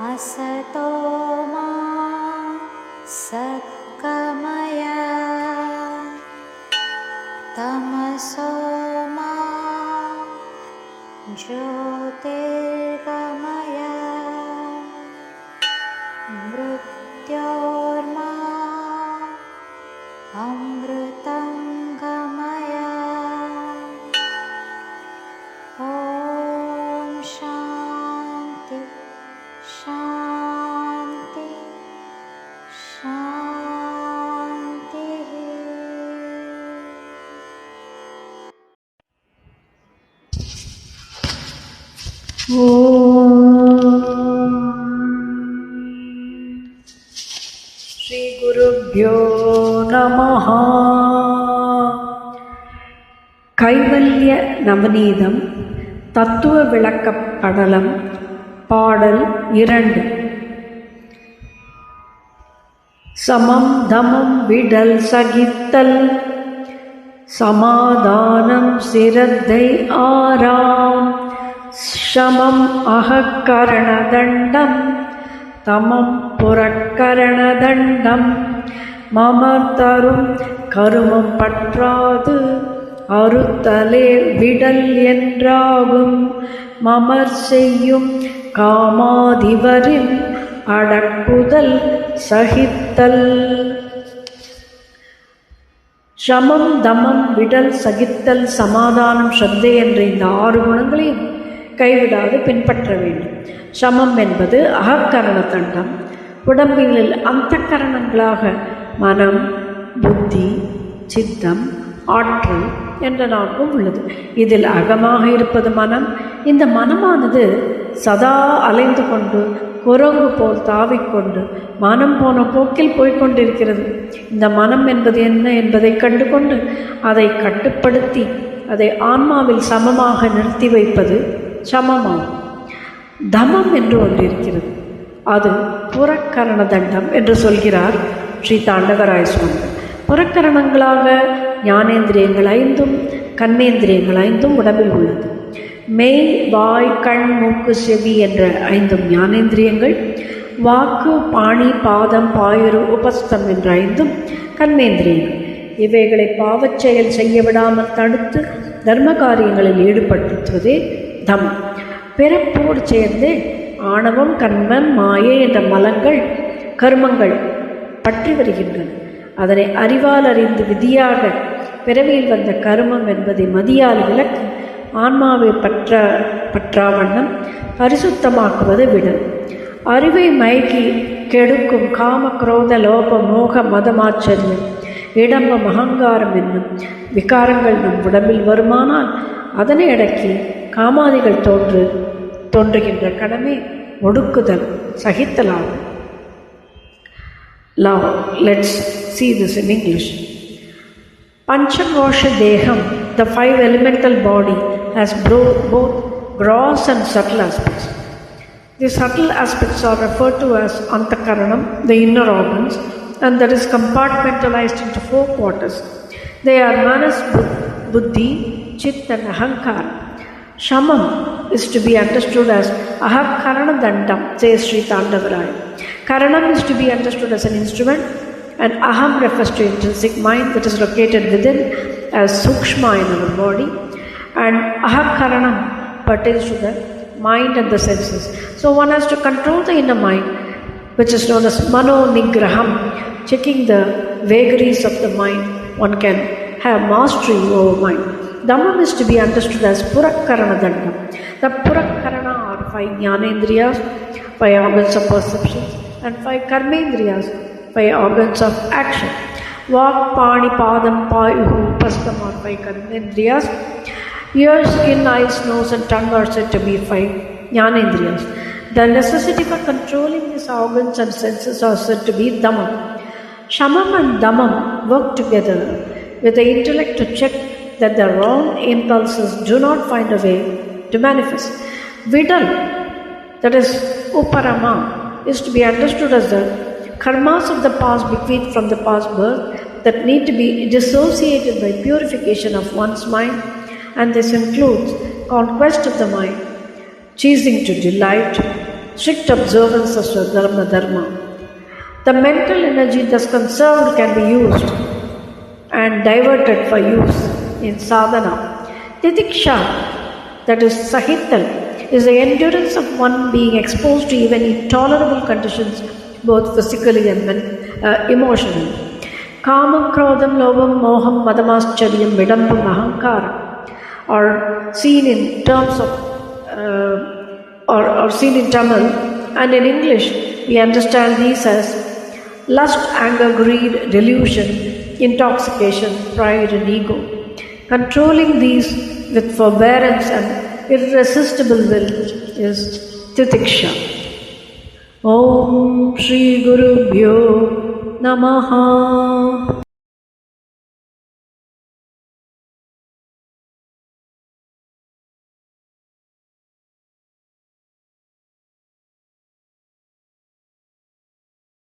असतो मा सद्गमय तमसो मा ज्योतिर्गमय मृत्योर्मा अमृतं गमय। ॐ शान्ति शान्ति शान्तिः। श्री गुरुभ्यो नमः। கைவல்ய நவநீதம் தத்துவ விளக்கப் படலம் பாடல் 2. சமம் தமம் விடல் சகித்தல் சமாதானம் சிரத்தை ஆராம் ஷமம் அகக்கரணதண்டம் தமம் புறக்கரணதண்டம் மமர்தரும் கருமம் பற்றாது அறுத்தலே விடல் என்றாகும் மமர் செய்யும் காமாதிவரின் அடக்குதல் சகித்தல். சமம் தமம் விடல் சகித்தல் சமாதானம் ஸ்ரத்தை என்ற இந்த 6 குணங்களையும் கைவிடாது பின்பற்ற வேண்டும். சமம் என்பது அகக்கரண தண்டம். உடம்பில் அந்த கரணங்களாக மனம், புத்தி, சித்தம், ஆற்றல் என்ற 4 உள்ளது. இதில் அகமாக இருப்பது மனம். இந்த மனமானது சதா அலைந்து கொண்டு குரங்கு போல் தாவிக்கொண்டு மனம் போன போக்கில் போய்கொண்டிருக்கிறது. இந்த மனம் என்பது என்ன என்பதை கண்டு கொண்டு அதை கட்டுப்படுத்தி அதை ஆன்மாவில் சமமாக நிறுத்தி வைப்பது சமமாகும். தமம் என்று ஒன்று இருக்கிறது. அது புறக்கரண தண்டம் என்று சொல்கிறார் ஸ்ரீ தாண்டவராய சுவாமிகள். புறக்கரணங்களாக ஞானேந்திரியங்கள் 5 கர்மேந்திரியங்கள் 5 உடம்பில் உள்ளது. மெய், வாய், கண், மூக்கு, செவி என்ற 5 ஞானேந்திரியங்கள், வாக்கு, பாணி, பாதம், பாயுரு, உபஸ்தம் என்ற 5 கர்மேந்திரியங்கள். இவைகளை பாவச் செயல் செய்ய விடாமல் தடுத்து தர்ம காரியங்களில் ஈடுபடுத்துவதே தமம். பிறப்போடு சேர்ந்தே ஆணவம், கர்மம், மாயை என்ற மலங்கள் கர்மங்கள் பற்றி வருகின்றன. அதனை அறிவால் அறிந்து விதியாக பிறவியில் வந்த கர்மம் என்பதை மதியால் விலக்கி ஆன்மாவை பற்றாவண்ணம் பரிசுத்தமாக்குவது விடல். அறிவை மயக்கி கெடுக்கும் காம, குரோத, லோப, மோக, மதமாச்சரியம், இடம்பம், அகங்காரம் என்னும் விகாரங்கள் நம் உடம்பில் வருமானால் அதனை அடக்கி காமாதிகள் தோன்றுகின்ற கடமை ஒடுக்குதல் சகித்தலாகும். Now let's see this in English. Panchavosha Deham, the 5 elemental body, has both gross and subtle aspects. The subtle aspects are referred to as Antakaranam, the inner organs, and that is compartmentalized into 4 quarters. They are Manas, Buddhi, Chit and Ahankara. Shamam is to be understood as Ahakarana Dandam, says Sri Tandavaraya. Karanam is to be understood as an instrument, and Aham refers to intrinsic mind that is located within as Sukshma in our body, and Ahakaranam pertains to the mind and the senses. So one has to control the inner mind, which is known as Mano Nigraham, checking the vagaries of the mind. One can have mastery over mind. Dhammam is to be understood as Purakkarana Dandam. The Purakkarana are 5 Jnanendriyas, 5 organs of perception, and 5 Karmendriyas, 5 organs of action. Vak, Pani, Padam, Payuhu, Upastham are 5 Karmendriyas. Ears, skin, eyes, nose and tongue are said to be 5 Jnanendriyas. The necessity for controlling these organs and senses are said to be Dhammam. Shamam and Dhammam work together with the intellect to check that the wrong impulses do not find a way to manifest. Vidal, that is Uparama, is to be understood as the karmas of the past bequeathed from the past birth that need to be dissociated by purification of one's mind, and this includes conquest of the mind, choosing to delight, strict observance of dharma. The mental energy thus conserved can be used and diverted for use in sadhana. Titiksha, that is sahital, is the endurance of one being exposed to even intolerable conditions, both physically and emotionally. Kamam, krodham, lobham, moham, madamaschariyam, vidambam, ahankara are seen in terms of or seen in Tamil, and in English we understand these as lust, anger, greed, delusion, intoxication, pride, and ego. Controlling these with forbearance and irresistible will is titiksha. Om Shri Gurubhyo Namaha.